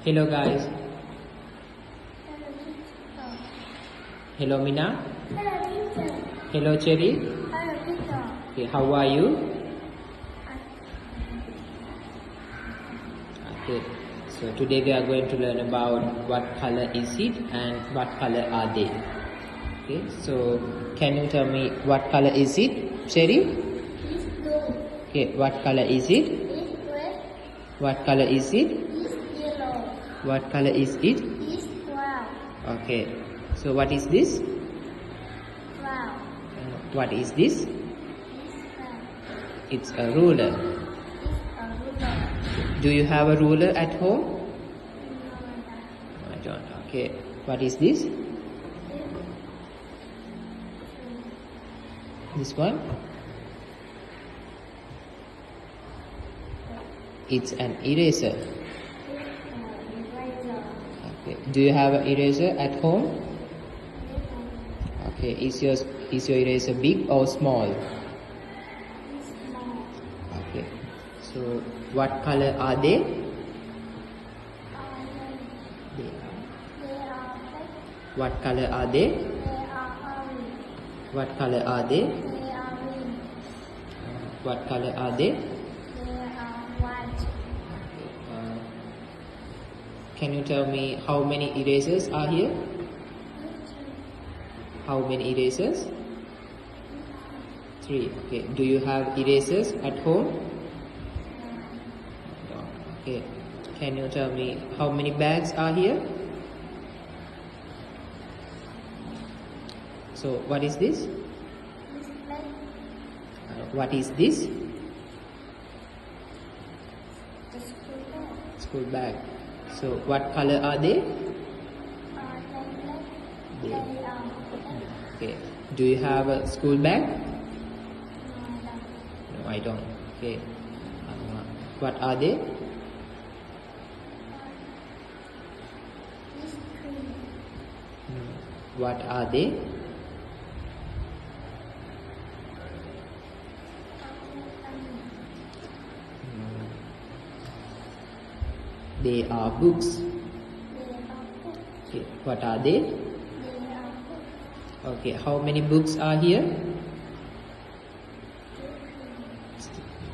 Hello guys. Hello Mina. Hello Cherry. Okay, how are you? Okay. So today we are going to learn about what color is it and what color are they. Okay. So can you tell me what color is it, Cherry? It's blue. Okay. What color is it? It's red. What color is it? It's yellow. What color is it? It's brown. Okay. So what is this? Brown. What is this? It's red. It's a ruler. It's a ruler. Do you have a ruler at home? No, No, I don't. Okay. What is this? This one? It's an eraser. Okay. Do you have an eraser at home? Okay. Is your eraser big or small? It's small. Okay. So what color are they? They are. They are red. What color are they? They are orange. What color are they? They are green. What color are they? They are white. Uh, can you tell me how many erasers are here? How many erasers? 3. Okay. Do you have erasers at home? No. Okay. Can you tell me how many bags are here? So what is this? It's red. What is this? The school bag. School bag. So what color are they? They red. They. They are red. Okay. Do you have a school bag? No, No, I don't. Okay. What are they? it's green. What are they? They are books. They are red. Okay. What are they? They are red. Okay. How many books are here?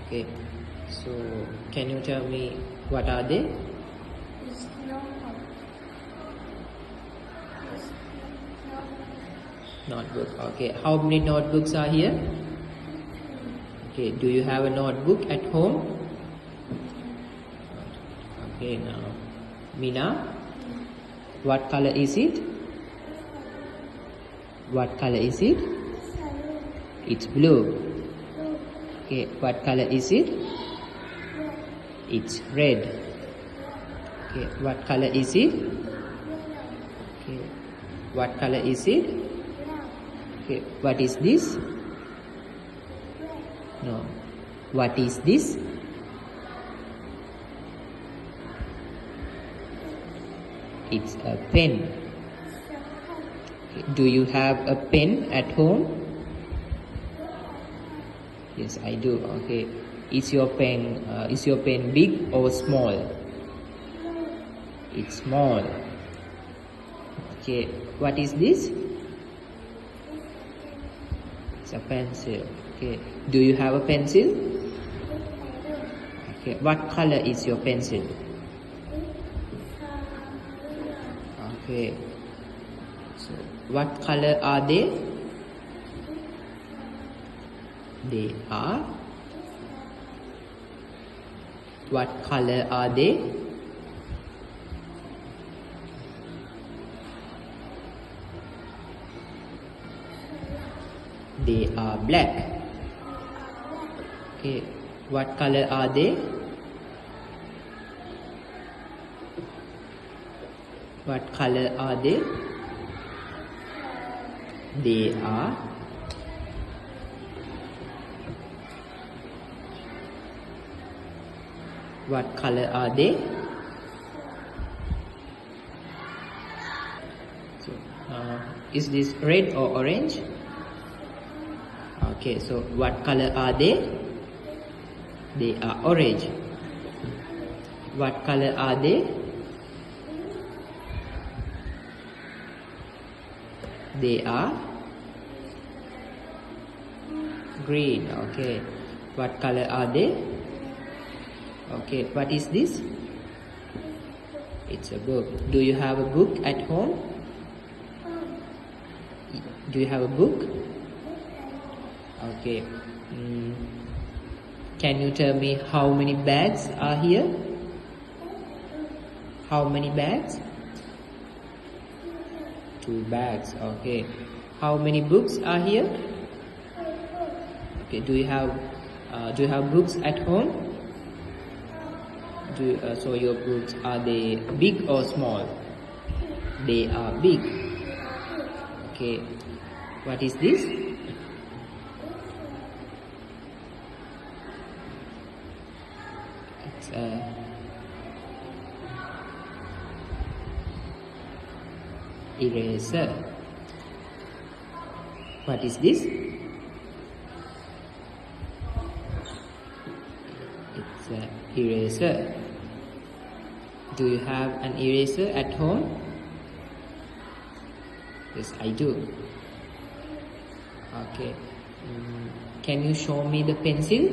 Okay. So can you tell me what are they? It's notebook. It's notebook. Notebook. Okay. How many notebooks are here? Okay. Do you have a notebook at home? Okay. Now, Mina, what color is it? What color is it? It's blue. Okay. What color is it? It's red. Okay. What color is it? Okay. What color is it? Okay. What is this? No. What is this? It's a pen. Okay. Do you have a pen at home? Yes, I do. Okay. Is your pen big or small? It's small. Okay. What is this? It's a pencil. Okay. Do you have a pencil? Okay. What color is your pencil? Okay. So, what color are they? They are. What color are they? They are black. Okay. What color are they? What color are they? They are. What color are they? So, is this red or orange? Okay, so what color are they? They are orange. What color are they? They are green. Okay. What color are they? Okay. What is this? It's a book. Do you have a book at home? Do you have a book? Okay. Can you tell me how many bags are here? How many bags? 2 bags. Okay. How many books are here? Okay. Do you have books at home? So your books, are they big or small? They are big. Okay. What is this? It's a eraser. What is this? It's an eraser. Do you have an eraser at home? Yes, I do. Okay. Can you show me the pencil,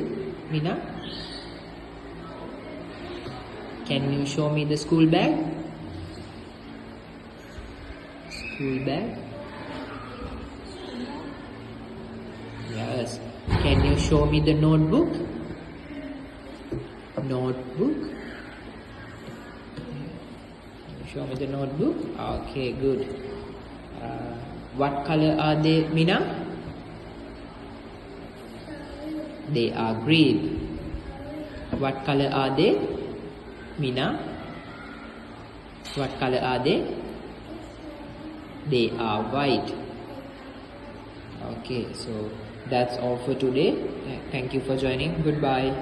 Mina? Can you show me the school bag? School bag? Yes. Can you show me the notebook? Notebook? Show me the notebook. Okay, good. What color are they, Mina? They are green. What color are they, Mina? What color are they? They are white. Okay, so that's all for today. Thank you for joining. Goodbye.